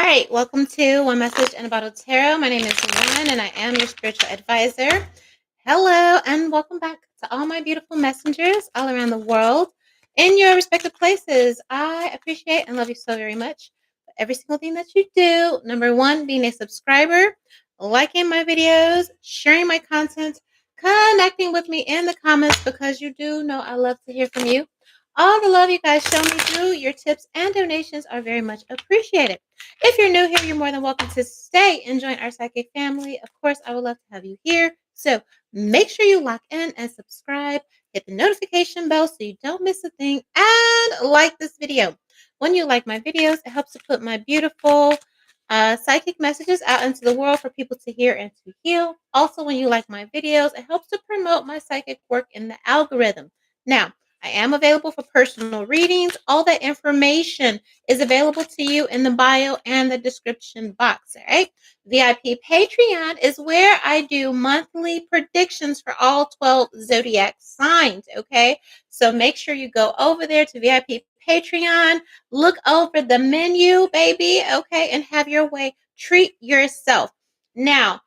right, welcome to One Message and a Bottle Tarot. My name is Lauren, and I am your spiritual advisor. Hello, and welcome back to all my beautiful messengers all around the world in your respective places. I appreciate and love you so very much for every single thing that you do. Number one, being a subscriber, liking my videos, sharing my content, connecting with me in the comments because you do know I love to hear from you. All the love you guys show me through your tips and donations are very much appreciated. If you're new here, you're more than welcome to stay and join our psychic family. Of course, I would love to have you here. So make sure you lock in and subscribe. Hit the notification bell so you don't miss a thing. And like this video. When you like my videos, it helps to put my beautiful psychic messages out into the world for people to hear and to heal. Also, when you like my videos, it helps to promote my psychic work in the algorithm. Now, I am available for personal readings. All that information is available to you in the bio and the description box, all right? VIP Patreon is where I do monthly predictions for all 12 zodiac signs, okay? So make sure you go over there to VIP Patreon, look over the menu, baby, okay, and have your way. Treat yourself. Now,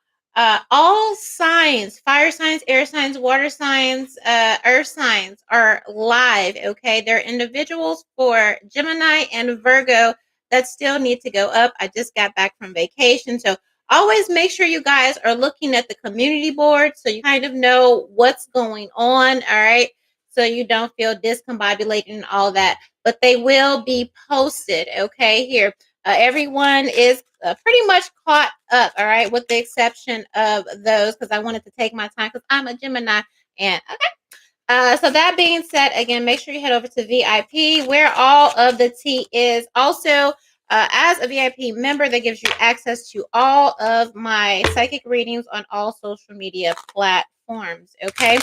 all signs, fire signs, air signs, water signs, earth signs are live, okay? There are individuals for Gemini and Virgo that still need to go up. I just got back from vacation, so always make sure you guys are looking at the community board so you kind of know what's going on, all right? So you don't feel discombobulated and all that, but they will be posted, okay, here. Everyone is pretty much caught up, all right, with the exception of those because I wanted to take my time because I'm a Gemini. And okay. So that being said, again, make sure you head over to VIP where all of the tea is. Also, as a VIP member, that gives you access to all of my psychic readings on all social media platforms. Okay.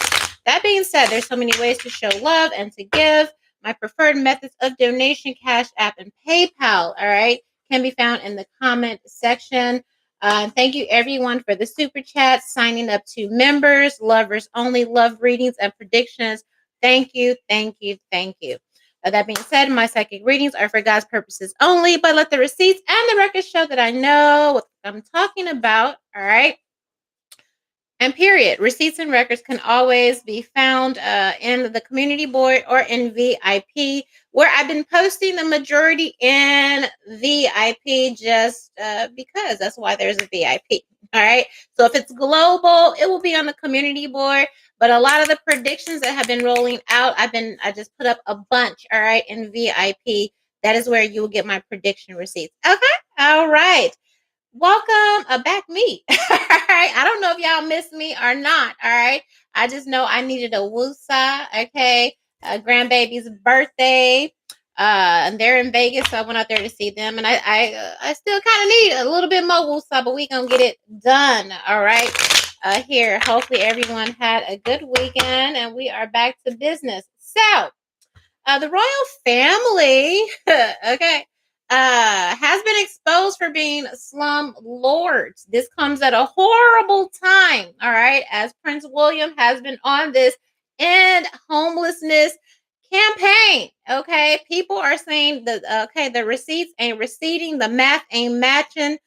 That being said, there's so many ways to show love and to give. My preferred methods of donation, Cash App, and PayPal, all right, can be found in the comment section. Thank you, everyone, for the super chats, signing up to members, lovers only, love readings, and predictions. Thank you, thank you, thank you. That being said, my psychic readings are for God's purposes only, but let the receipts and the records show that I know what I'm talking about, all right? And period. Receipts and records can always be found in the community board or in VIP, where I've been posting the majority in VIP just because that's why there's a VIP. All right. So if it's global, it will be on the community board. But a lot of the predictions that have been rolling out, I just put up a bunch. All right, in VIP. That is where you will get my prediction receipts. Okay. All right. Welcome back, me. All right. I don't know if y'all missed me or not. All right. I just know I needed a woosah. Okay. Grandbaby's birthday. And they're in Vegas, so I went out there to see them. And I still kind of need a little bit more woosah, but we gonna get it done. All right. Here. Hopefully everyone had a good weekend, and we are back to business. So, the royal family, okay, has been exposed for being slum lords. This comes at a horrible time, all right, as Prince William has been on this end homelessness campaign. Okay, people are saying that the receipts ain't receipting, the math ain't matching,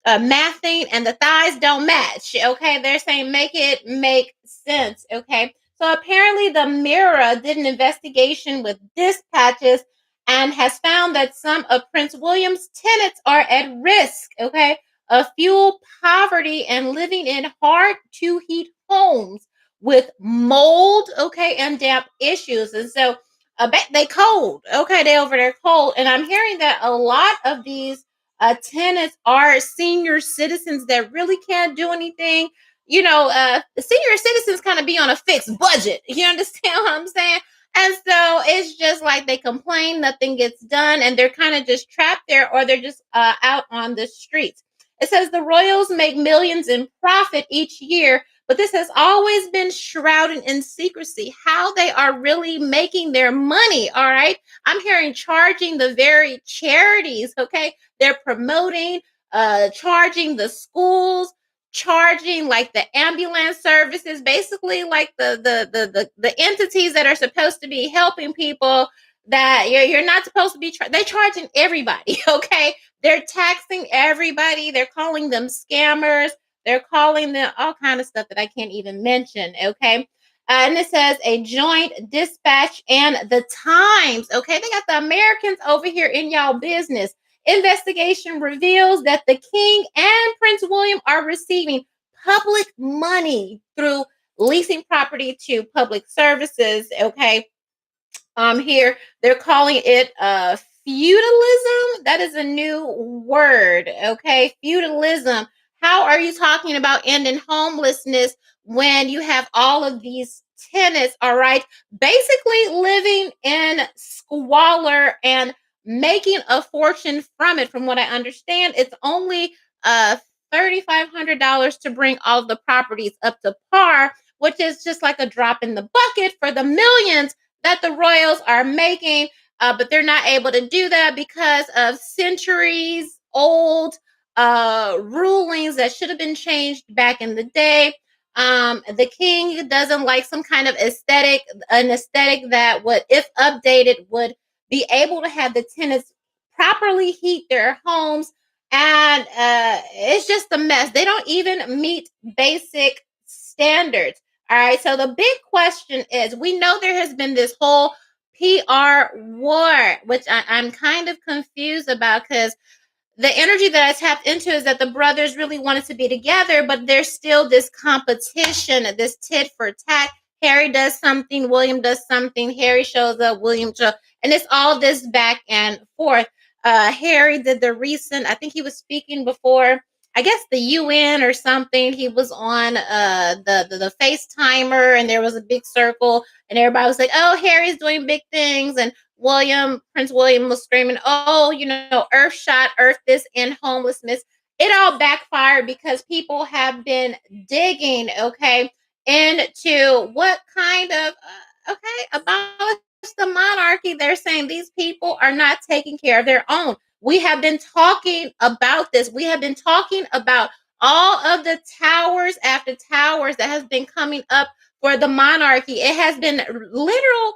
mathing, and the thighs don't match. Okay, they're saying make it make sense. Okay, so apparently the Mirror did an investigation with dispatches and has found that some of Prince William's tenants are at risk, okay, of fuel poverty and living in hard to heat homes with mold, okay, and damp issues. And so they cold, okay, they over there cold. And I'm hearing that a lot of these tenants are senior citizens that really can't do anything. You know, the senior citizens kind of be on a fixed budget. You understand what I'm saying? And so it's just like they complain, nothing gets done, and they're kind of just trapped there, or they're just out on the streets. It says the royals make millions in profit each year, but this has always been shrouded in secrecy, how they are really making their money, all right? I'm hearing charging the very charities, okay? They're promoting, charging the schools, charging like the ambulance services, basically like the entities that are supposed to be helping people that you're not supposed to be. They're charging everybody, okay? They're taxing everybody. They're calling them scammers. They're calling them all kind of stuff that I can't even mention. Okay. And it says a joint dispatch and the Times. Okay. They got the Americans over here in y'all business. Investigation reveals that the King and Prince William are receiving public money through leasing property to public services. Okay. Here they're calling it feudalism. That is a new word. Okay, feudalism. How are you talking about ending homelessness when you have all of these tenants, all right, basically living in squalor and making a fortune from it? From what I understand, it's only $3,500 to bring all of the properties up to par, which is just like a drop in the bucket for the millions that the royals are making, but they're not able to do that because of centuries old rulings that should have been changed back in the day. The king doesn't like some kind of an aesthetic that would, if updated, would be able to have the tenants properly heat their homes. And it's just a mess. They don't even meet basic standards. All right. So the big question is, we know there has been this whole PR war, which I'm kind of confused about, because the energy that I tapped into is that the brothers really wanted to be together, but there's still this competition, this tit for tat. Harry does something, William does something, Harry shows up, William shows, and it's all this back and forth. Harry did the recent, I think he was speaking before, I guess the UN or something. He was on the FaceTimer, and there was a big circle, and everybody was like, "Oh, Harry's doing big things," and Prince William was screaming, "Oh, Earth shot, Earth this in homelessness." It all backfired because people have been digging, okay, into what kind of, abolish the monarchy. They're saying these people are not taking care of their own. We have been talking about this. We have been talking about all of the towers after towers that has been coming up for the monarchy. It has been literal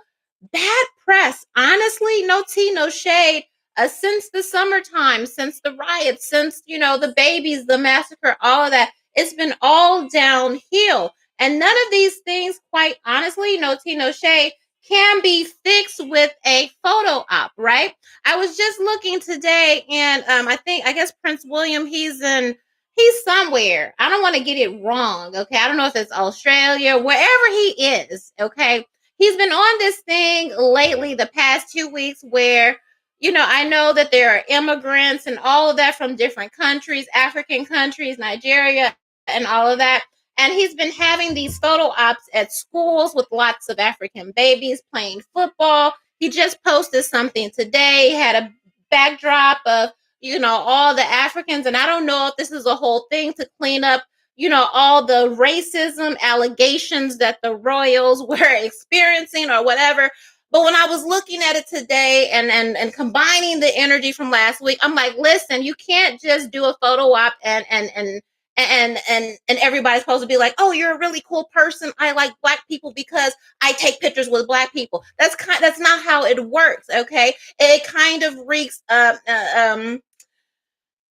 bad press. Honestly, no tea, no shade. Since the summertime, since the riots, since the babies, the massacre, all of that, it's been all downhill. And none of these things, quite honestly, no tea, no shade, can be fixed with a photo op, right? I was just looking today, and I guess Prince William, he's somewhere. I don't want to get it wrong, okay? I don't know if it's Australia, wherever he is, okay? He's been on this thing lately, the past 2 weeks, where I know that there are immigrants and all of that from different countries, African countries, Nigeria, and all of that. And he's been having these photo ops at schools with lots of African babies playing football. He just posted something today, had a backdrop of, all the Africans. And I don't know if this is a whole thing to clean up, all the racism allegations that the royals were experiencing or whatever. But when I was looking at it today and combining the energy from last week, I'm like, listen, you can't just do a photo op and everybody's supposed to be like, "Oh, you're a really cool person. I like black people because I take pictures with black people." That's not how it works. Okay, it kind of reeks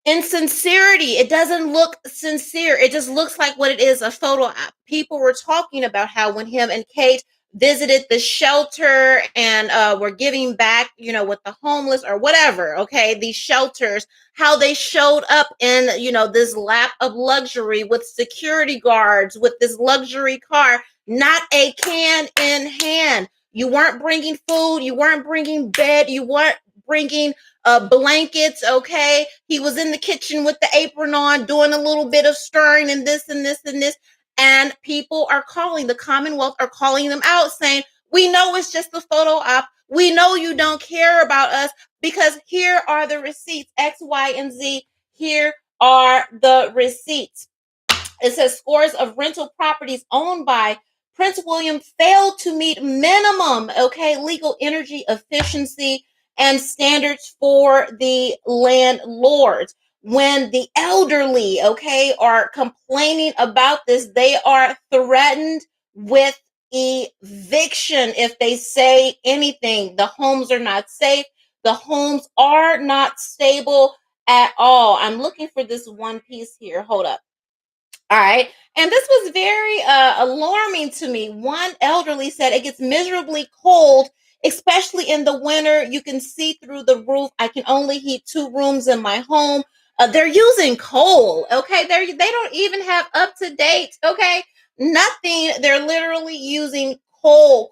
insincerity. It doesn't look sincere. It just looks like what it is, a photo op. People were talking about how when him and Kate visited the shelter and were giving back, with the homeless or whatever, okay, these shelters, how they showed up in, this lap of luxury with security guards, with this luxury car, not a can in hand. You weren't bringing food. You weren't bringing bed. You weren't bringing blankets. Okay, he was in the kitchen with the apron on, doing a little bit of stirring and this and this and this. And people are calling, the Commonwealth are calling them out, saying, "We know it's just a photo op. We know you don't care about us, because here are the receipts, X, Y, and Z. Here are the receipts." It says scores of rental properties owned by Prince William failed to meet minimum, legal energy efficiency and standards for the landlords. When the elderly, are complaining about this, they are threatened with eviction if they say anything. The homes are not safe. The homes are not stable. at all. I'm looking for this one piece here. Hold up. All right. And this was very alarming to me. One elderly said it gets miserably cold, especially in the winter. You can see through the roof. I can only heat 2 rooms in my home. They're using coal. Okay. They don't even have up to date. Okay. Nothing. They're literally using coal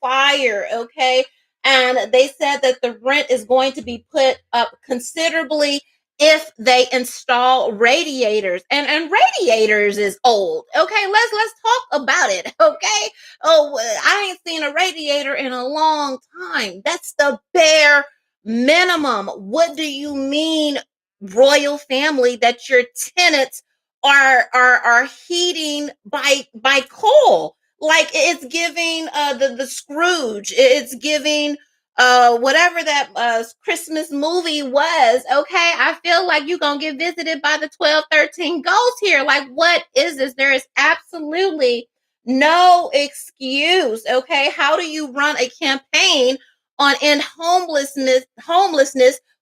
fire. Okay. And they said that the rent is going to be put up considerably if they install radiators, and radiators is old. Okay, let's talk about it. Okay. Oh, I ain't seen a radiator in a long time. That's the bare minimum. What do you mean, royal family, that your tenants are heating by coal? Like it's giving the Scrooge. It's giving whatever that Christmas movie was. Okay, I feel like you're gonna get visited by the 12, 13 ghosts here. Like, what is this? There is absolutely no excuse. Okay, how do you run a campaign on end homelessness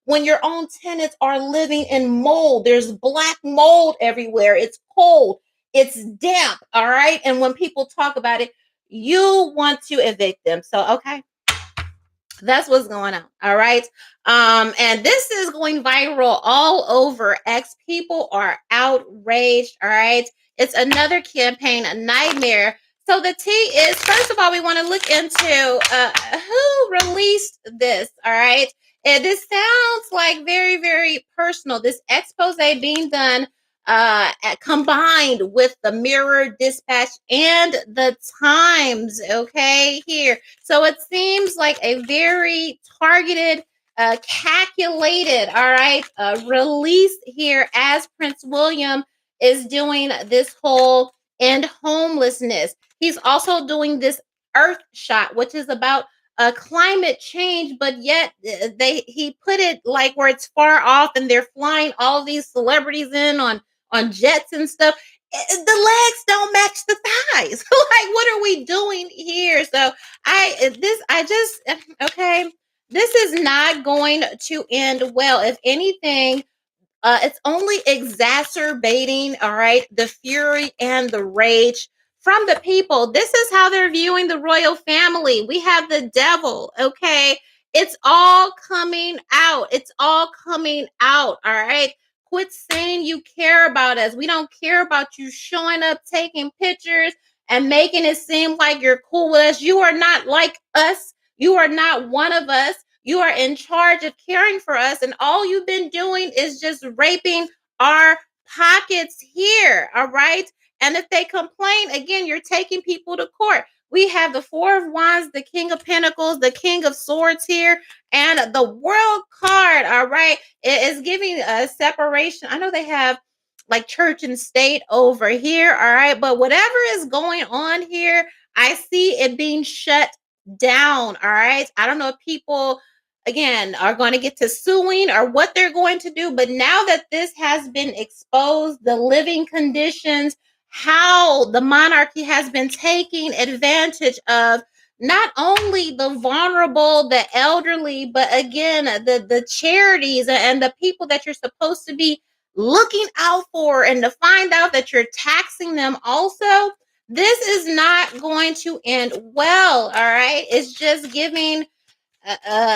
when your own tenants are living in mold? There's black mold everywhere. It's cold, it's damp. All right, and when people talk about it, you want to evict them. So okay, that's what's going on. All right. And this is going viral all over X. People are outraged. All right. It's another campaign, a nightmare. So the tea is, first of all, we want to look into who released this. All right. And this sounds like very, very personal. This expose being done combined with the Mirror, Dispatch, and the Times. Okay, here. So it seems like a very targeted, calculated, all right, release here as Prince William is doing this whole end homelessness. He's also doing this Earth shot, which is about climate change, but yet he put it like where it's far off, and they're flying all these celebrities in on jets and stuff. The legs don't match the thighs. Like, what are we doing here? So I just okay. This is not going to end well. If anything, it's only exacerbating, all right, the fury and the rage from the people. This is how they're viewing the royal family. We have the devil, okay? It's all coming out. It's all coming out, all right? Quit saying you care about us. We don't care about you showing up, taking pictures, and making it seem like you're cool with us. You are not like us. You are not one of us. You are in charge of caring for us, and all you've been doing is just raping our pockets here. All right. And if they complain, again, you're taking people to court. We have the Four of Wands, the King of Pentacles, the King of Swords here, and the World card. All right. It is giving a separation. I know they have like church and state over here. All right. But whatever is going on here, I see it being shut down. All right. I don't know if people again are going to get to suing or what they're going to do, but now that this has been exposed, the living conditions, how the monarchy has been taking advantage of not only the vulnerable, the elderly, but again the charities and the people that you're supposed to be looking out for, and to find out that you're taxing them also. This is not going to end well. All right, it's just giving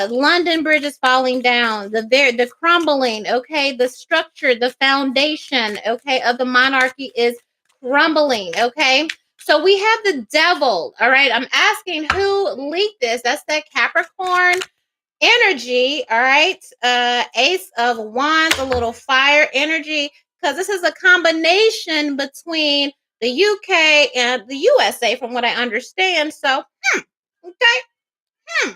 London Bridge is falling down. The crumbling. Okay, the structure, the foundation. Okay, of the monarchy is crumbling. Okay, so we have the devil. All right, I'm asking who leaked this. That's that Capricorn energy. All right, Ace of Wands, a little fire energy, because this is a combination between the UK and the USA, from what I understand. So, okay.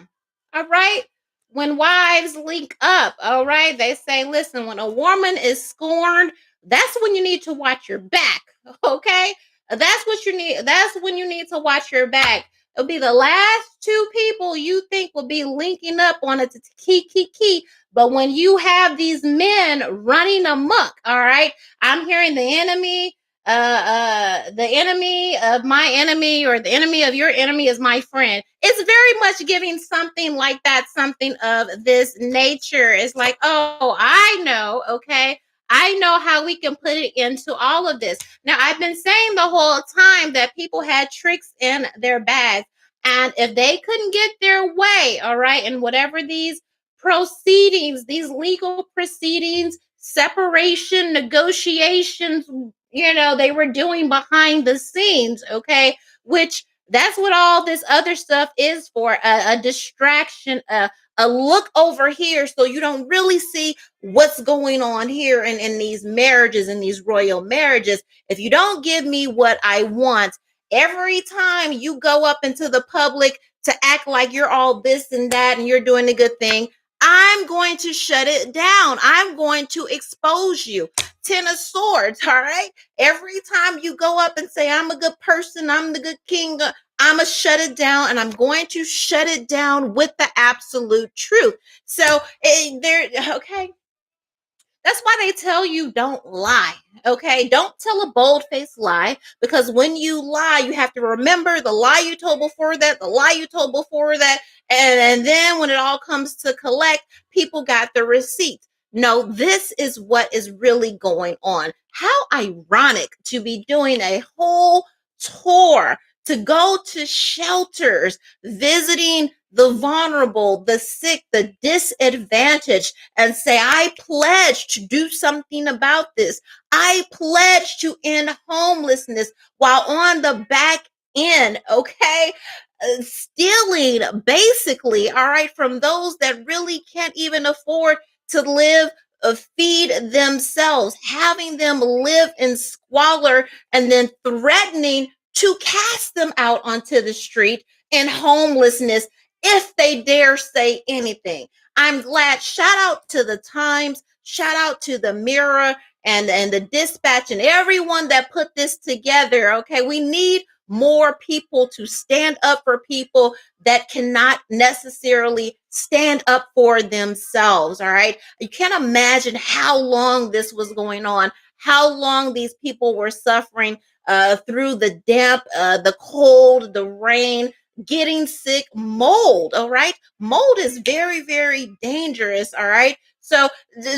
All right. When wives link up, all right, they say, listen, when a woman is scorned, that's when you need to watch your back. Okay. That's what you need. That's when you need to watch your back. It'll be the last two people you think will be linking up on it to key. But when you have these men running amok, all right, I'm hearing the enemy the enemy of my enemy or the enemy of your enemy is my friend. It's very much giving something like that, something of this nature. It's like, oh, I know, okay. I know how we can put it into all of this. Now, I've been saying the whole time that people had tricks in their bags. And if they couldn't get their way, all right, and whatever these proceedings, these legal proceedings, separation, negotiations, they were doing behind the scenes, okay? Which that's what all this other stuff is for, a distraction, a look over here so you don't really see what's going on here in these marriages, in these royal marriages. If you don't give me what I want, every time you go up into the public to act like you're all this and that and you're doing a good thing, I'm going to shut it down. I'm going to expose you. Ten of Swords, all right? Every time you go up and say, I'm a good person, I'm the good king, I'm going to shut it down, and I'm going to shut it down with the absolute truth. So, okay, that's why they tell you don't lie. Okay. Don't tell a bold faced lie, because when you lie, you have to remember the lie you told before that, the lie you told before that. And then when it all comes to collect, people got the receipts. No, this is what is really going on. How ironic to be doing a whole tour, to go to shelters, visiting the vulnerable, the sick, the disadvantaged, and say, I pledge to do something about this. I pledge to end homelessness, while on the back end, okay, stealing basically, all right, from those that really can't even afford to live, feed themselves, having them live in squalor, and then threatening to cast them out onto the street in homelessness if they dare say anything. I'm glad. Shout out to the Times, shout out to the Mirror and the Dispatch and everyone that put this together. Okay, we need more people to stand up for people that cannot necessarily stand up for themselves. All right, you can't imagine how long this was going on, how long these people were suffering through the damp, the cold, the rain, getting sick, mold. All right, mold is very, very dangerous. All right, so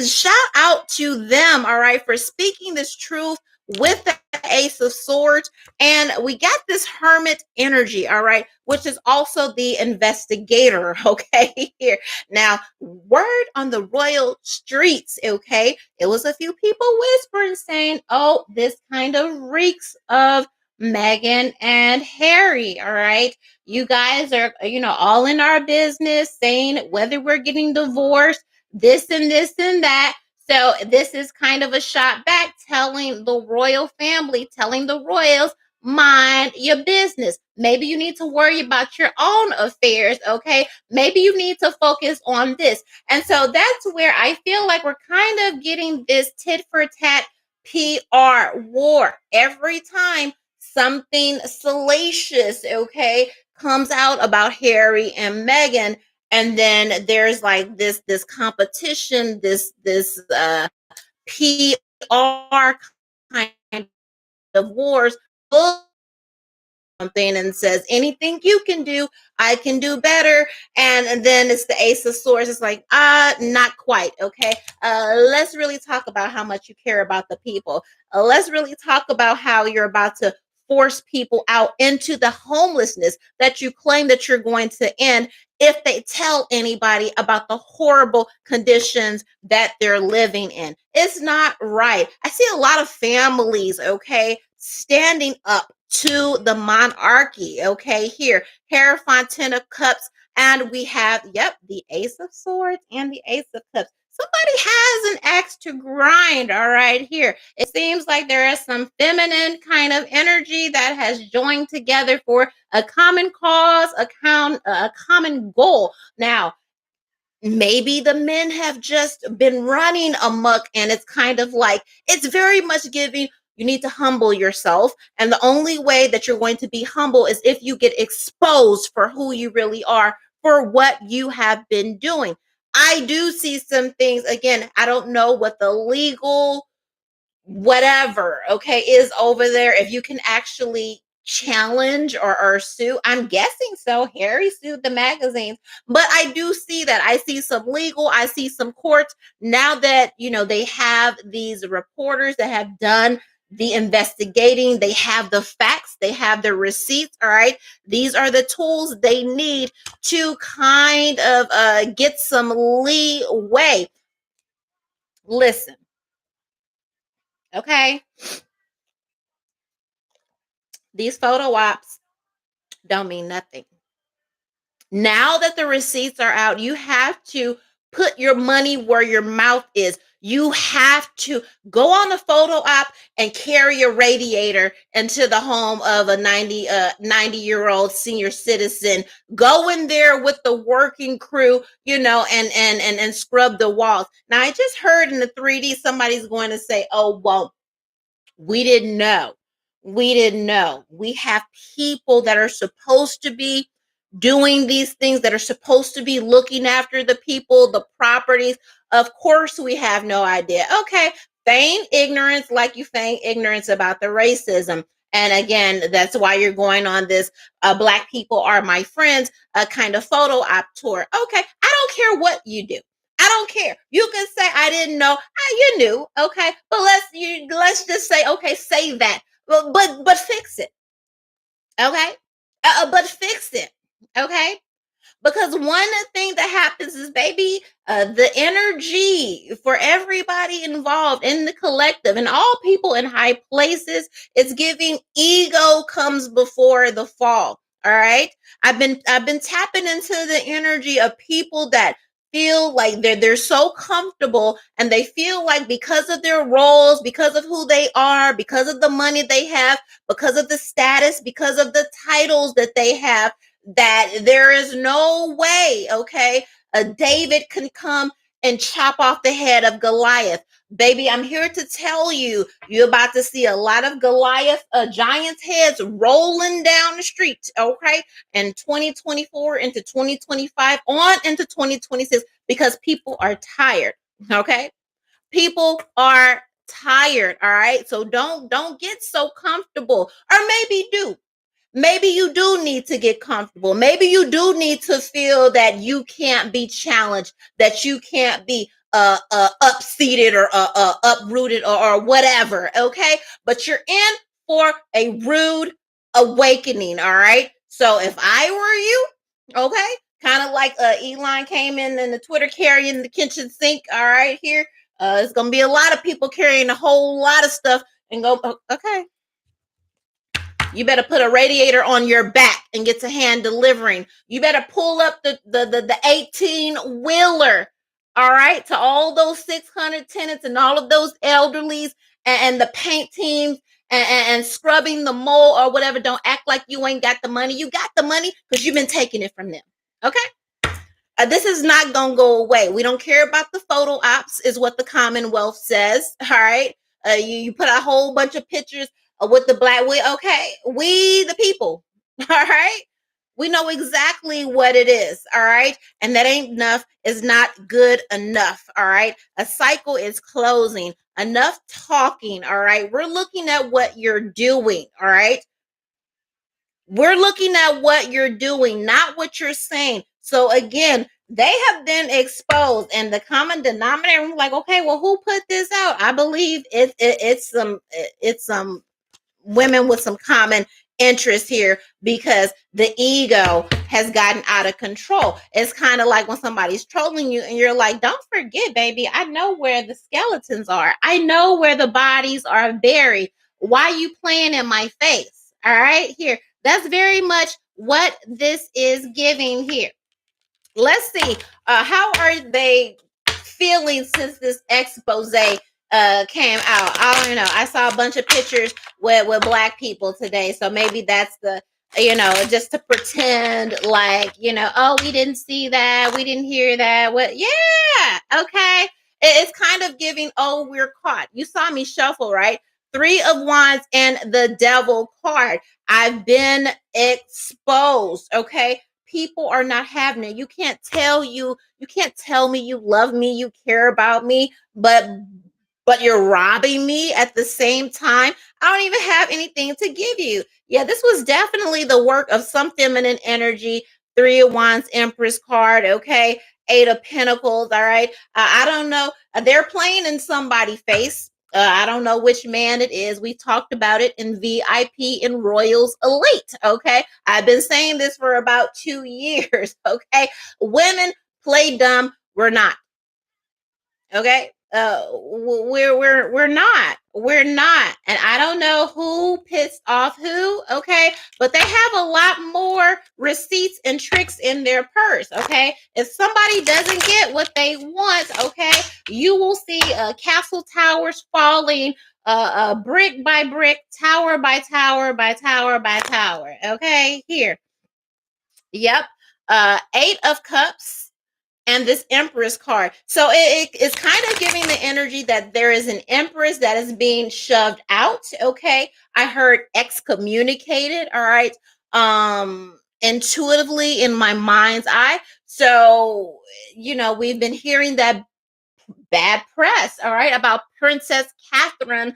shout out to them, all right, for speaking this truth with the Ace of Swords. And we got this Hermit energy, all right, which is also the investigator, okay, here. Now, word on the royal streets, okay, it was a few people whispering saying, oh, this kind of reeks of Meghan and Harry, all right. You guys are, all in our business, saying whether we're getting divorced, this and this and that. So this is kind of a shot back, telling the royal family, telling the royals, mind your business. Maybe you need to worry about your own affairs, okay? Maybe you need to focus on this. And so that's where I feel like we're kind of getting this tit for tat PR war every time something salacious, okay, comes out about Harry and Meghan. And then there's like this competition, this PR kind of wars, something and says, anything you can do, I can do better. And then it's the Ace of Swords. It's like, not quite. Okay. Let's really talk about how much you care about the people. Let's really talk about how you're about to force people out into the homelessness that you claim that you're going to end if they tell anybody about the horrible conditions that they're living in. It's not right. I see a lot of families, okay, standing up to the monarchy. Okay, here, Hierophant of Cups, and we have, yep, the Ace of Swords and the Ace of Cups. Somebody has an axe to grind, all right, here. It seems like there is some feminine kind of energy that has joined together for a common cause, a common goal. Now, maybe the men have just been running amok, and it's kind of like, it's very much giving, you need to humble yourself, and the only way that you're going to be humble is if you get exposed for who you really are, for what you have been doing. I do see some things, again, I don't know what the legal whatever, okay, is over there, if you can actually challenge or sue. I'm guessing so. Harry sued the magazines, but I do see that. I see some legal, I see some courts now that, they have these reporters that have done the investigating, they have the facts, they have the receipts. All right, these are the tools they need to kind of get some leeway. Listen, okay, these photo ops don't mean nothing. Now that the receipts are out, you have to put your money where your mouth is. You have to go on the photo op and carry a radiator into the home of a 90-year-old senior citizen. Go in there with the working crew, and scrub the walls. Now, I just heard in the 3D somebody's going to say, "Oh, well, we didn't know. We didn't know." We have people that are supposed to be doing these things, that are supposed to be looking after the people, the properties. Of course, we have no idea. Okay, feign ignorance like you feign ignorance about the racism. And again, that's why you're going on this Black people are my friends kind of photo op tour. Okay, I don't care what you do. I don't care. You can say I didn't know. You knew, okay? But let's just say, okay, say that. But fix it. Okay? But fix it. Okay? Because one thing that happens is, baby, the energy for everybody involved in the collective and all people in high places, it's giving ego comes before the fall. All right. I've been tapping into the energy of people that feel like they're so comfortable, and they feel like because of their roles, because of who they are, because of the money they have, because of the status, because of the titles that they have, that there is no way, okay, a David can come and chop off the head of Goliath. Baby, I'm here to tell you, you're about to see a lot of Goliath, giants' heads rolling down the street, okay, in 2024 into 2025, on into 2026, because people are tired, okay? People are tired, all right? So don't get so comfortable, or maybe do. Maybe you do need to get comfortable. Maybe you do need to feel that you can't be challenged, that you can't be upseated or uprooted, or whatever. Okay, but you're in for a rude awakening. All right. So if I were you, okay, kind of like Elon came in the Twitter carrying the kitchen sink. All right, here, it's gonna be a lot of people carrying a whole lot of stuff and go. Okay, you better put a radiator on your back and get to hand delivering. You better pull up the 18 wheeler, all right, to all those 600 tenants and all of those elderlies, and the paint teams, and scrubbing the mold or whatever. Don't act like you ain't got the money. You got the money because you've been taking it from them. Okay? This is not going to go away. We don't care about the photo ops, is what the Commonwealth says. All right. You put a whole bunch of pictures with the Black. Okay. We, the people. All right. We know exactly what it is. All right. And that ain't enough. Is not good enough. All right. A cycle is closing. Enough talking. All right. We're looking at what you're doing. All right. We're looking at what you're doing, not what you're saying. So again, they have been exposed, and the common denominator. I'm like, okay, well, who put this out? I believe it's some women with some common interest here, because the ego has gotten out of control. It's kind of like when somebody's trolling you and you're like, don't forget, baby, I know where the skeletons are. I know where the bodies are buried. Why are you playing in my face? All right, here. That's very much what this is giving here. Let's see. How are they feeling since this expose came out? I don't know. I saw a bunch of pictures with Black people today, so maybe that's the, just to pretend like, oh, we didn't see that, we didn't hear that. What? Yeah, okay. It's kind of giving, oh, we're caught. You saw me shuffle, right? Three of Wands and the Devil card. I've been exposed. Okay, people are not having it. You can't tell me you love me, you care about me, but but you're robbing me at the same time. I don't even have anything to give you. Yeah, this was definitely the work of some feminine energy. Three of Wands, Empress card, okay? Eight of Pentacles, all right? I don't know. They're playing in somebody's face. I don't know which man it is. We talked about it in VIP in Royals Elite, okay? I've been saying this for about 2 years, okay? Women play dumb. We're not. Okay, we're not, and I don't know who pissed off who. Okay, but they have a lot more receipts and tricks in their purse. Okay, if somebody doesn't get what they want, okay, you will see castle towers falling, brick by brick, tower by tower by tower by tower. Okay, here, yep, Eight of Cups and this Empress card. So it's kind of giving the energy that there is an Empress that is being shoved out. Okay. I heard excommunicated. All right. Intuitively in my mind's eye. So, we've been hearing that bad press, all right, about Princess Catherine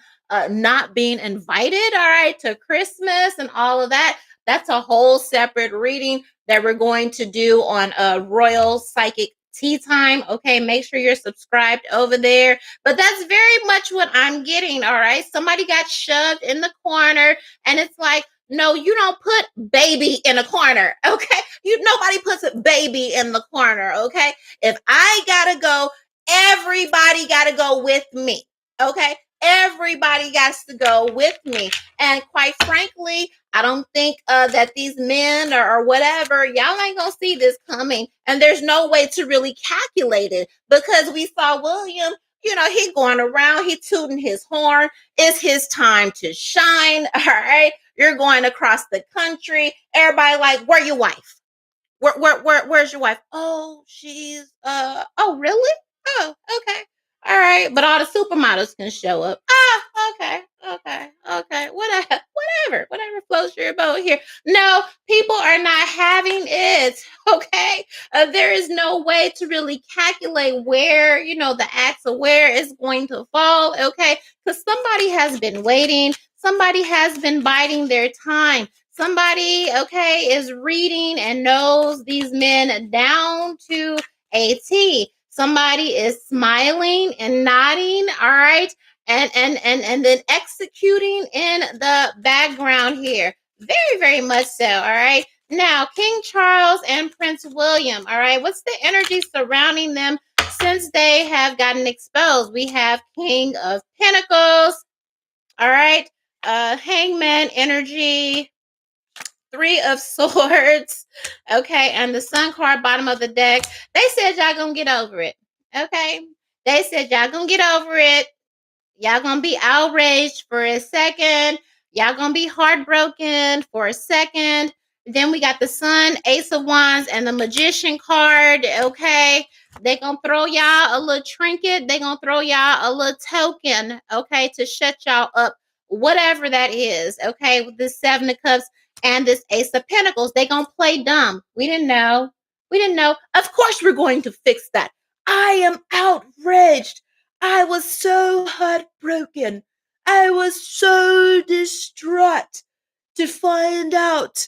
not being invited, all right, to Christmas and all of that. That's a whole separate reading that we're going to do on Royal Psychic Tea Time. Okay, make sure you're subscribed over there. But that's very much what I'm getting, all right? Somebody got shoved in the corner, and it's like, no, you don't put baby in a corner, okay? Nobody puts a baby in the corner, okay? If I gotta go, everybody got to go with me. Okay. Everybody got to go with me. And quite frankly, I don't think that these men or whatever, y'all ain't going to see this coming. And there's no way to really calculate it because we saw William, he going around, he tooting his horn. It's his time to shine. All right. You're going across the country. Everybody like, where your wife? Where's your wife? Oh, she's oh really? Oh, okay. All right. But all the supermodels can show up. Ah, okay, okay. Whatever floats your boat here. No, people are not having it. Okay. There is no way to really calculate where, the axe of where it's going to fall. Okay. Because somebody has been waiting, somebody has been biding their time. Somebody, okay, is reading and knows these men down to a T. Somebody is smiling and nodding, all right, and then executing in the background here. Very, very much so, all right. Now, King Charles and Prince William, all right, what's the energy surrounding them since they have gotten exposed? We have King of Pentacles, all right, Hangman energy, Three of Swords. Okay. And the Sun card, bottom of the deck. They said y'all gonna get over it. Okay. They said y'all gonna get over it. Y'all gonna be outraged for a second. Y'all gonna be heartbroken for a second. Then we got the Sun, Ace of Wands, and the Magician card. Okay. They gonna throw y'all a little trinket. They gonna throw y'all a little token, okay, to shut y'all up. Whatever that is, okay, with this Seven of Cups and this Ace of Pentacles. They gonna play dumb. We didn't know. We didn't know. Of course we're going to fix that. I am outraged. I was so heartbroken. I was so distraught to find out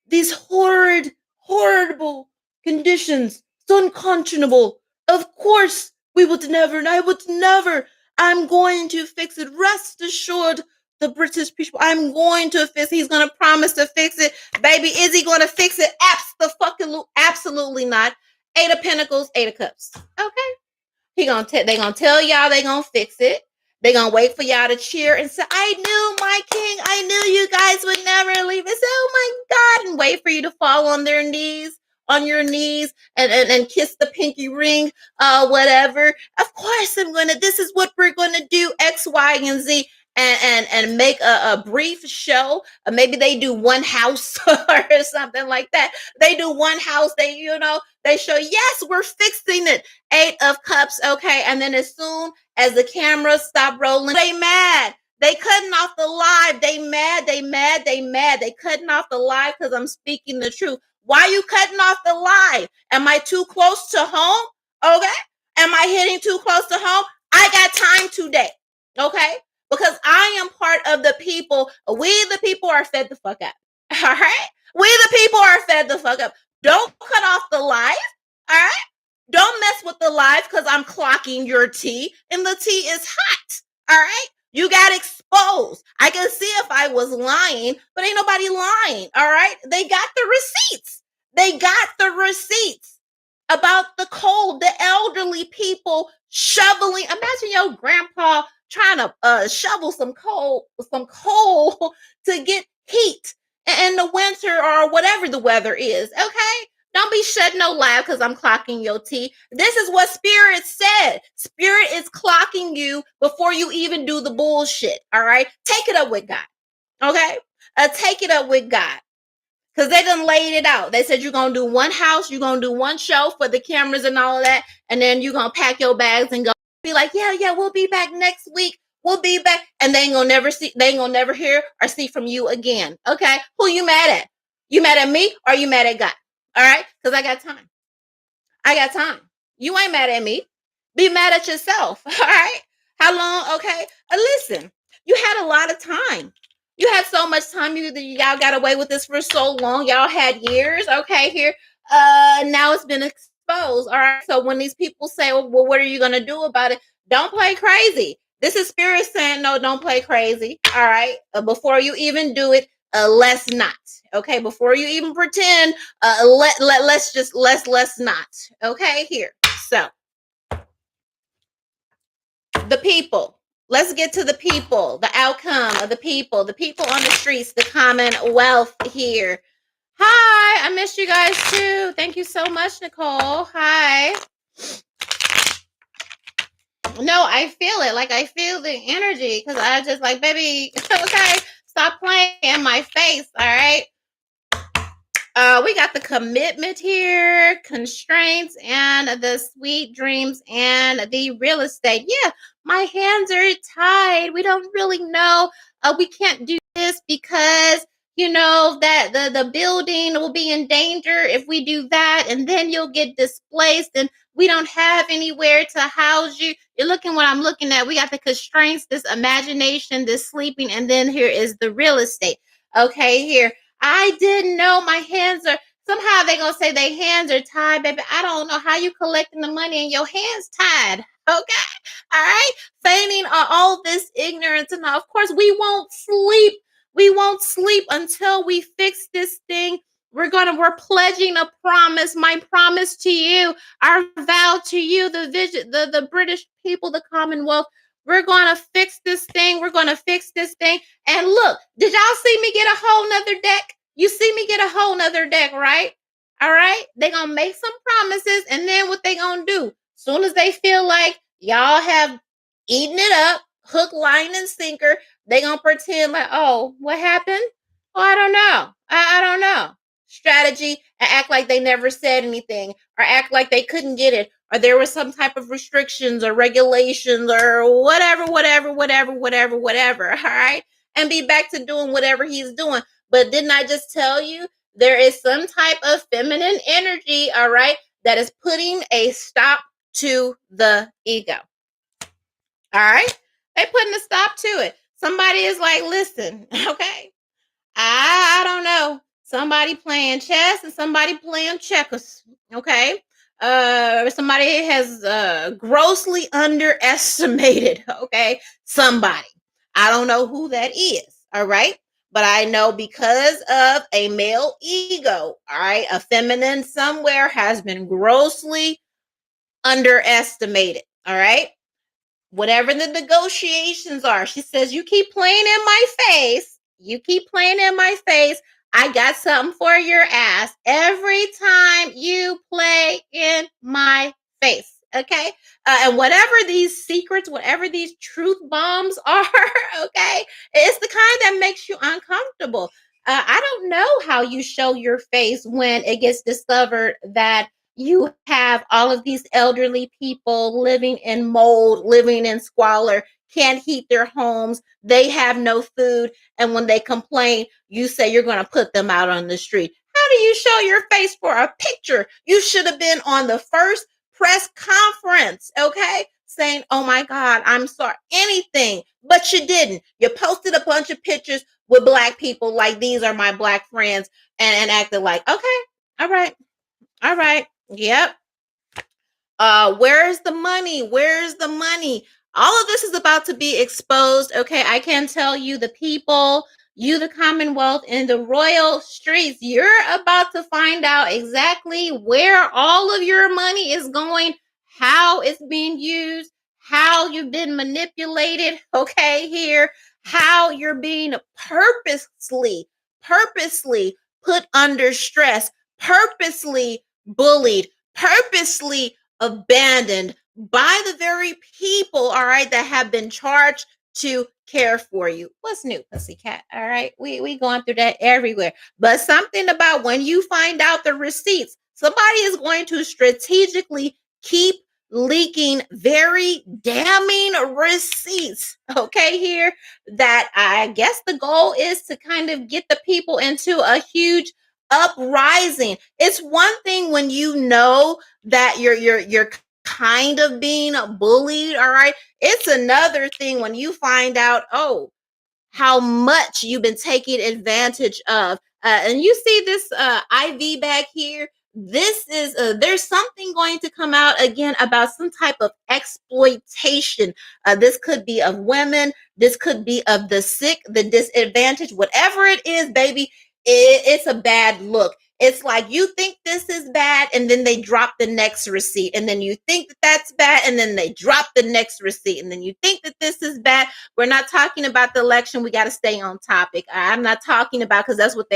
these horrible conditions. So unconscionable. Of course, we would never, and I would never. I'm going to fix it. Rest assured, the British people, I'm going to fix it. He's going to promise to fix it. Baby, is he going to fix it? Absolutely not. Eight of Pentacles, Eight of Cups. Okay. They gonna tell y'all they gonna fix it. They gonna wait for y'all to cheer and say, I knew, my king, I knew you guys would never leave us. Oh my God. And wait for you to fall on their knees, on your knees, and kiss the pinky ring, whatever. Of course this is what we're gonna do, X, Y, and Z. And make a brief show. Maybe they do one house or something like that. They do one house. They show, yes, we're fixing it. Eight of Cups, okay. And then as soon as the cameras stop rolling, they mad. They cutting off the live. They mad. They cutting off the live because I'm speaking the truth. Why you cutting off the live? Am I too close to home? Okay. Am I hitting too close to home? I I got time today. Okay? Because I am part of the people. We, the people, are fed the fuck up. All right? We, the people, are fed the fuck up. Don't cut off the live. All right? Don't mess with the live because I'm clocking your tea and the tea is hot. All right? You got exposed. I can see if I was lying, but ain't nobody lying. All right? They got the receipts. They got the receipts about the cold, the elderly people shoveling. Imagine your grandpa trying to shovel some coal to get heat in the winter or whatever the weather is. Okay? Don't be shutting no live because I'm clocking your tea. This is what Spirit said. Spirit is clocking you before you even do the bullshit. All right? Take it up with God. Okay? Take it up with God. Because they done laid it out. They said you're going to do one house, you're going to do one show for the cameras and all of that, and then you're going to pack your bags and go. Be like, yeah, we'll be back next week. We'll be back. And they ain't going to never hear or see from you again. Okay? Who you mad at? You mad at me or you mad at God? All right? Because I got time. I got time. You ain't mad at me. Be mad at yourself. All right? How long? Okay. Listen, you had a lot of time. You had so much time. Y'all got away with this for so long. Y'all had years. Okay, here. Now it's been exposed. All right. So when these people say, well, what are you gonna do about it? Don't play crazy. This is Spirit saying, no, don't play crazy. All right. Before you even do it, let's not. Okay. Before you even pretend, let's not. Okay, here. So the people. Let's get to the people, the outcome of the people on the streets, the commonwealth here. Hi, I missed you guys too. Thank you so much, Nicole. Hi. No, I feel it. Like I feel the energy because I just like, baby, okay, stop playing in my face. All right. We got the commitment here, constraints, and the sweet dreams and the real estate. Yeah, my hands are tied. We don't really know. We can't do this because that the building will be in danger if we do that, and then you'll get displaced, and we don't have anywhere to house you. You're looking what I'm looking at. We got the constraints, this imagination, this sleeping, and then here is the real estate. Okay, here. I didn't know my hands are somehow they gonna say their hands are tied, baby. I don't know how you collecting the money and your hands tied. Okay. All right. Feigning all this ignorance. And of course, we won't sleep. We won't sleep until we fix this thing. We're pledging a promise, my promise to you, our vow to you, the British people, the Commonwealth. We're gonna fix this thing. We're gonna fix this thing. And look, did y'all see me get a whole nother deck? You see me get a whole nother deck, right? All right. They gonna make some promises, and then what they gonna do? Soon as they feel like y'all have eaten it up, hook, line, and sinker, they gonna pretend like, oh, what happened? Oh, I don't know. I don't know. Strategy and act like they never said anything, or act like they couldn't get it, or there was some type of restrictions or regulations or whatever. All right. And be back to doing whatever he's doing. But didn't I just tell you there is some type of feminine energy, all right, that is putting a stop to the ego. All right? They putting a stop to it. Somebody is like, listen, okay, I don't know. Somebody playing chess and somebody playing checkers. Okay. Somebody has grossly underestimated, okay, somebody. I don't know who that is. All right. But I know because of a male ego, all right, a feminine somewhere has been grossly underestimated. All right. Whatever the negotiations are, she says, you keep playing in my face. You keep playing in my face. I got something for your ass every time you play in my face. Okay. And whatever these secrets, whatever these truth bombs are, okay, it's the kind that makes you uncomfortable. I don't know how you show your face when it gets discovered that you have all of these elderly people living in mold, living in squalor, can't heat their homes. They have no food. And when they complain, you say you're going to put them out on the street. How do you show your face for a picture? You should have been on the first press conference. Okay. saying, oh my God, I'm sorry, anything, but you didn't. You posted a bunch of pictures with Black people like these are my Black friends and acted like, okay, all right, yep. Where's the money? Where's the money? All of this is about to be exposed. Okay, I can tell you, the people, you, the Commonwealth, in the royal streets, you're about to find out exactly where all of your money is going, how it's being used, how you've been manipulated. Okay, here, how you're being purposely put under stress, purposely bullied, purposely abandoned by the very people, all right, that have been charged to care for you. What's new, pussycat? All right, we going through that everywhere. But something about when you find out the receipts, somebody is going to strategically keep leaking very damning receipts. Okay, here, that I guess the goal is to kind of get the people into a huge uprising. It's one thing when you know that you're kind of being bullied, all right? It's another thing when you find out, oh, how much you've been taken advantage of. And you see this IV back here. This is there's something going to come out again about some type of exploitation. This could be of women. This could be of the sick, the disadvantaged, whatever it is, baby. It's a bad look. It's like you think this is bad, and then they drop the next receipt, and then you think that that's bad, and then they drop the next receipt, and then you think that this is bad. We're not talking about the election. We got to stay on topic. I'm not talking about, because that's what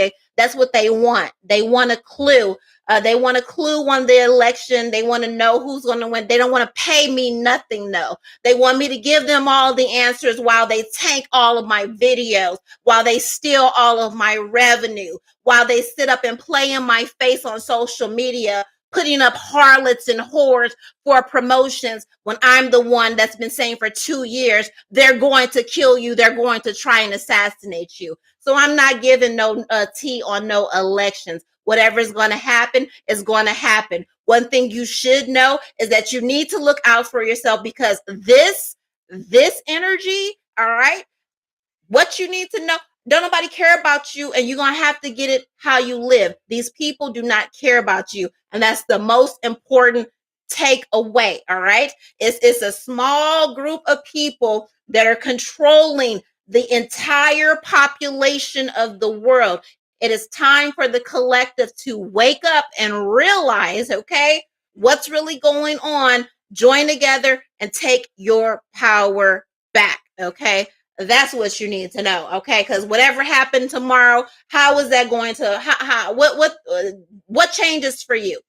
they want. They want a clue. They want a clue on the election. They want to know who's going to win. They don't want to pay me nothing. No, they want me to give them all the answers while they tank all of my videos, while they steal all of my revenue, while they sit up and play in my face on social media, putting up harlots and whores for promotions, when I'm the one that's been saying for 2 years, they're going to kill you. They're going to try and assassinate you. So I'm not giving no tea on no elections. Whatever is going to happen is going to happen. One thing you should know is that you need to look out for yourself, because this energy, all right, what you need to know, don't nobody care about you, and you're going to have to get it how you live. These people do not care about you, and that's the most important takeaway, all right? It's a small group of people that are controlling the entire population of the world. It is time for the collective to wake up and realize, okay, what's really going on. Join together and take your power back, okay? That's what you need to know, okay? Because whatever happened tomorrow, how is that going to? What changes for you?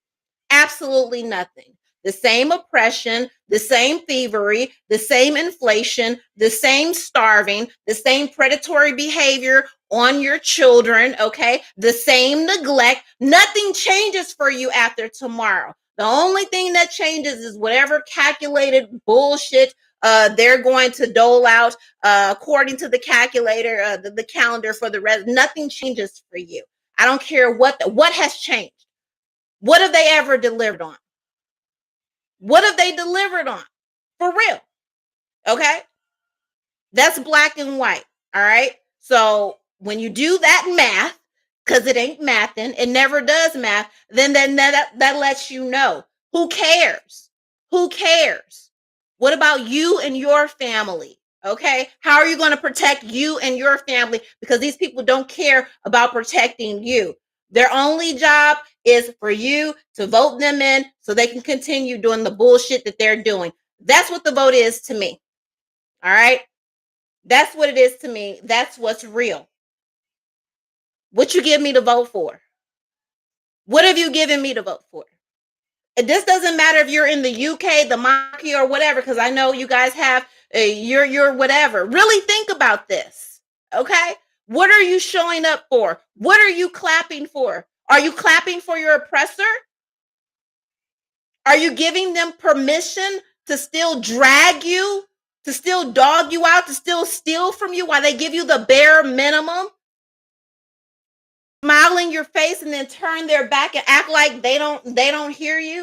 Absolutely nothing. The same oppression, the same thievery, the same inflation, the same starving, the same predatory behavior on your children, okay? The same neglect. Nothing changes for you after tomorrow. The only thing that changes is whatever calculated bullshit they're going to dole out according to the calculator, the calendar for the rest. Nothing changes for you. I don't care what has changed. What have they ever delivered on? What have they delivered on? For real. Okay? That's black and white. All right? So when you do that math, because it ain't mathing, it never does math, then that lets you know. Who cares? Who cares? What about you and your family? Okay? How are you going to protect you and your family? Because these people don't care about protecting you. Their only job is for you to vote them in so they can continue doing the bullshit that they're doing. That's what the vote is to me. All right? That's what it is to me. That's what's real. What you give me to vote for? What have you given me to vote for? This doesn't matter if you're in the UK, the monarchy, or whatever, because I know you guys have your whatever. Really think about this, okay? What are you showing up for? What are you clapping for? Are you clapping for your oppressor? Are you giving them permission to still drag you, to still dog you out, to still steal from you while they give you the bare minimum? Smile in your face and then turn their back and act like they don't hear you?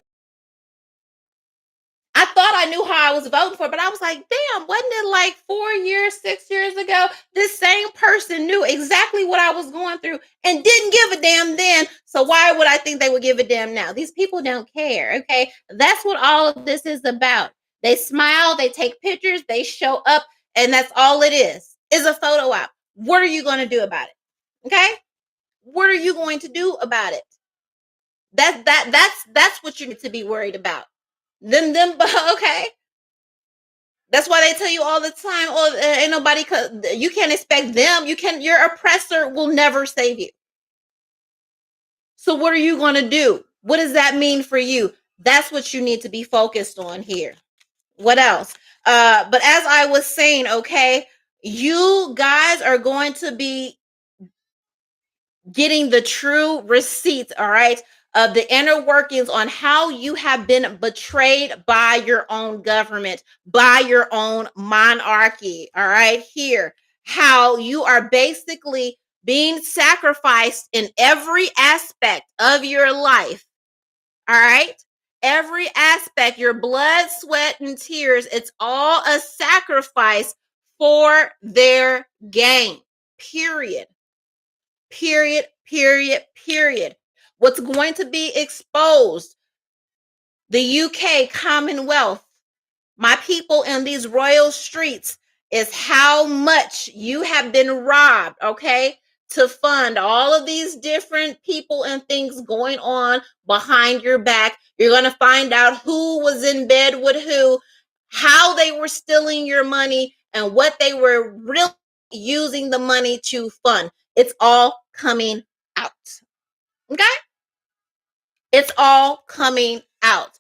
I thought I knew how I was voting for, but I was like, damn, wasn't it like 4 years, 6 years ago? This same person knew exactly what I was going through and didn't give a damn then. So why would I think they would give a damn now? These people don't care. Okay. That's what all of this is about. They smile, they take pictures, they show up, and that's all it is a photo op. What are you going to do about it? Okay. What are you going to do about it? That's what you need to be worried about. Them okay. That's why they tell you all the time, oh, ain't nobody, you can't expect them. Your oppressor will never save you. So what are you going to do? What does that mean for you? That's what you need to be focused on here. What else? But as I was saying, okay, you guys are going to be getting the true receipts, all right, of the inner workings on how you have been betrayed by your own government, by your own monarchy, all right, here, how you are basically being sacrificed in every aspect of your life, all right? Every aspect, your blood, sweat, and tears, it's all a sacrifice for their gain, period. Period, period, period. What's going to be exposed? The UK Commonwealth, my people in these royal streets, is how much you have been robbed, okay, to fund all of these different people and things going on behind your back. You're going to find out who was in bed with who, how they were stealing your money, and what they were really using the money to fund. It's all coming out. Okay? It's all coming out.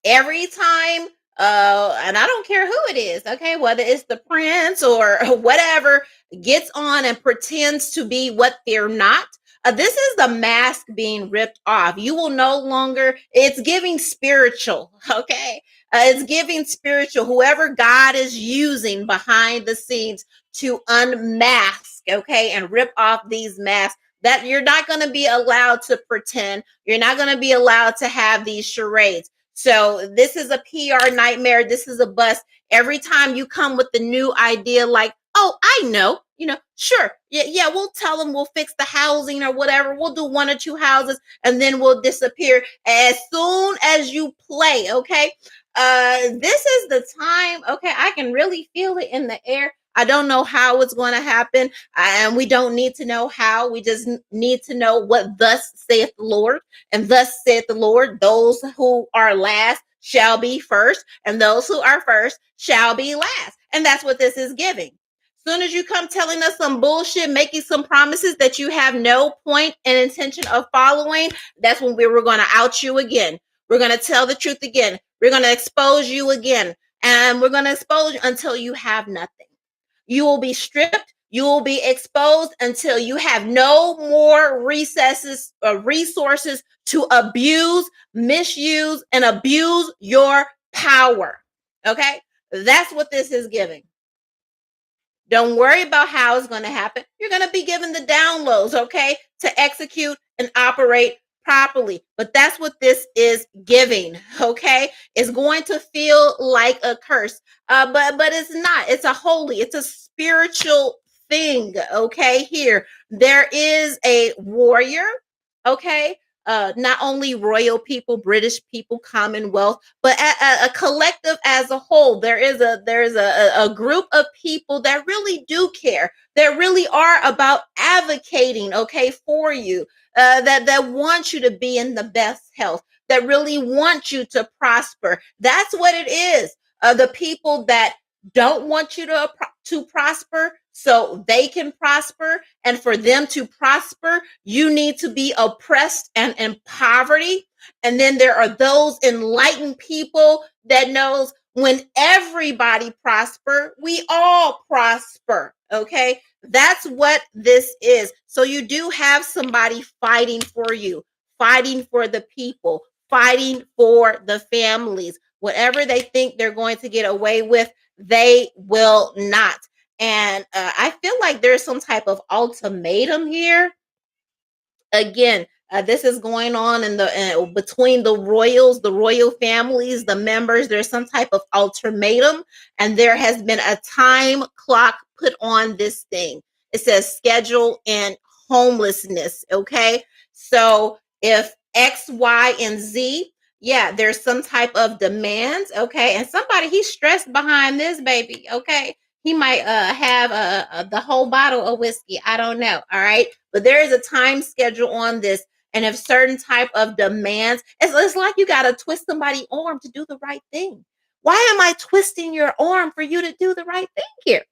Every time, and I don't care who it is, okay, whether it's the prince or whatever, gets on and pretends to be what they're not. This is the mask being ripped off. You will no longer, it's giving spiritual, okay? It's giving spiritual, whoever God is using behind the scenes to unmask, okay, and rip off these masks. That you're not going to be allowed to pretend. You're not going to be allowed to have these charades. So this is a PR nightmare. This is a bust. Every time you come with the new idea, like, oh, I know, sure. Yeah, we'll tell them we'll fix the housing or whatever. We'll do 1 or 2 houses and then we'll disappear as soon as you play. Okay. This is the time. Okay. I can really feel it in the air. I don't know how it's going to happen. And we don't need to know how. We just need to know what thus saith the Lord. And thus saith the Lord, those who are last shall be first, and those who are first shall be last. And that's what this is giving. Soon as you come telling us some bullshit, making some promises that you have no point and intention of following, that's when we're going to out you again. We're going to tell the truth again. We're going to expose you again. And we're going to expose you until you have nothing. You will be stripped. You will be exposed until you have no more resources to abuse, misuse, and abuse your power. Okay? That's what this is giving. Don't worry about how it's going to happen. You're going to be given the downloads, okay, to execute and operate properly. But that's what this is giving, okay? It's going to feel like a curse, but it's not. It's a spiritual thing, okay? Here, there is a warrior, okay? Not only royal people, British people, Commonwealth, but a collective as a whole. There's a group of people that really do care, that really are about advocating, okay, for you, that want you to be in the best health, that really want you to prosper. That's what it is. The people that don't want you to prosper so they can prosper, and for them to prosper you need to be oppressed and in poverty. And then there are those enlightened people that knows when everybody prosper, we all prosper. Okay, that's what this is. So you do have somebody fighting for you, fighting for the people, fighting for the families. Whatever they think they're going to get away with, they will not. And I feel like there's some type of ultimatum here. Again, This is going on in the between the royals, the royal families, the members. There's some type of ultimatum, and there has been a time clock put on this thing. It says schedule and homelessness. Okay, so if X, Y, and Z, yeah, there's some type of demands. Okay, and somebody he's stressed behind this baby. Okay, he might have the whole bottle of whiskey. I don't know. All right, but there is a time schedule on this. And if certain type of demands, it's like you got to twist somebody's arm to do the right thing. Why am I twisting your arm for you to do the right thing here?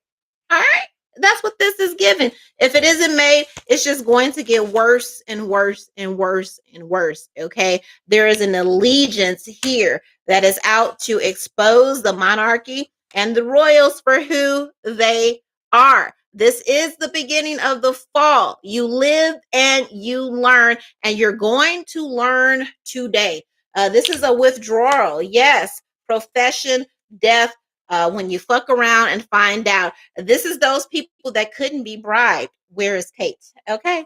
All right. That's what this is giving. If it isn't made, it's just going to get worse and worse and worse and worse. Okay. There is an allegiance here that is out to expose the monarchy and the royals for who they are. This is the beginning of the fall. You live and you learn, and you're going to learn today. This is a withdrawal. Yes. Profession, death, when you fuck around and find out. This is those people that couldn't be bribed. Where is Kate? Okay.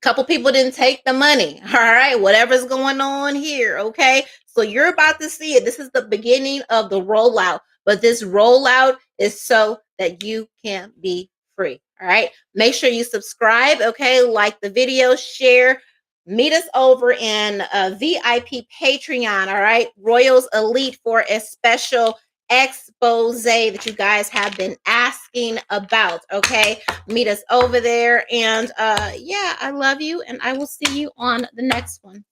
Couple people didn't take the money. All right. Whatever's going on here. Okay. So you're about to see it. This is the beginning of the rollout. But this rollout is so that you can be free. All right. Make sure you subscribe. Okay. Like the video, share. Meet us over in VIP Patreon. All right. Royals Elite for a special expose that you guys have been asking about. Okay. Meet us over there. And yeah, I love you. And I will see you on the next one.